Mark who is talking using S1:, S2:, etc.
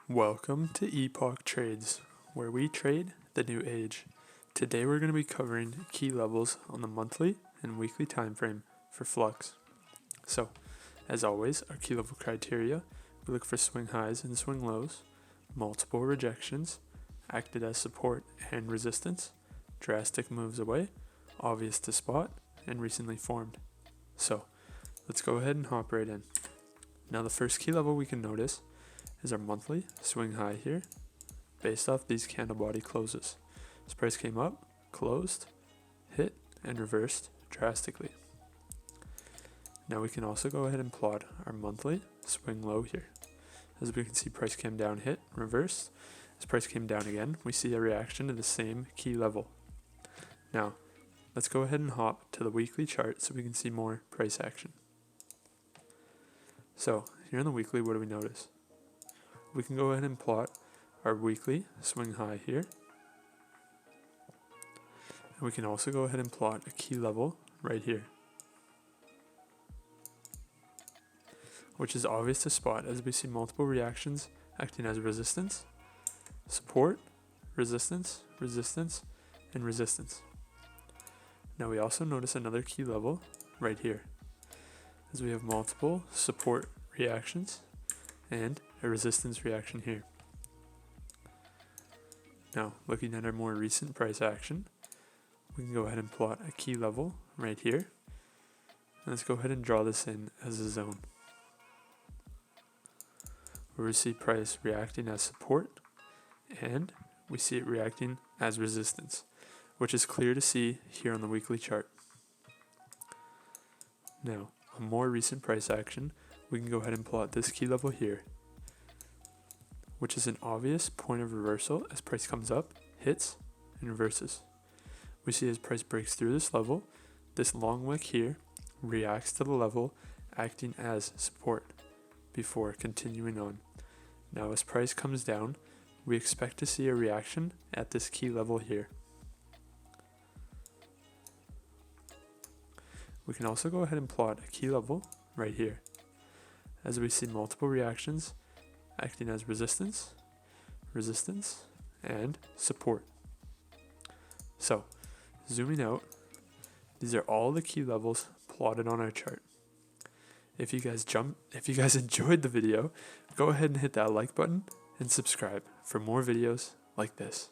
S1: Welcome to Epoch Trades, where we trade the new age. Today we're going to be covering key levels on the monthly and weekly time frame for Flux. So, as always, our key level criteria, we look for swing highs and swing lows, multiple rejections, acted as support and resistance, drastic moves away, obvious to spot, and recently formed. So, let's go ahead and hop right in. Now the first key level we can notice is our monthly swing high here, based off these candle body closes. This price came up, closed, hit, and reversed drastically. Now we can also go ahead and plot our monthly swing low here. As we can see, price came down, hit, reversed. As price came down again, we see a reaction to the same key level. Now, let's go ahead and hop to the weekly chart so we can see more price action. So, here on the weekly, what do we notice? We can go ahead and plot our weekly swing high here. And we can also go ahead and plot a key level right here, which is obvious to spot as we see multiple reactions acting as resistance, support, resistance, resistance, and resistance. Now we also notice another key level right here, as we have multiple support reactions and a resistance reaction here. Now, looking at our more recent price action, we can go ahead and plot a key level right here. And let's go ahead and draw this in as a zone, where we see price reacting as support and we see it reacting as resistance, which is clear to see here on the weekly chart. Now, a more recent price action, we can go ahead and plot this key level here, which is an obvious point of reversal as price comes up, hits, and reverses. We see as price breaks through this level, this long wick here reacts to the level, acting as support before continuing on. Now as price comes down, we expect to see a reaction at this key level here. We can also go ahead and plot a key level right here, as we see multiple reactions acting as resistance, resistance, and support. So, zooming out, these are all the key levels plotted on our chart. If you guys enjoyed the video, go ahead and hit that like button and subscribe for more videos like this.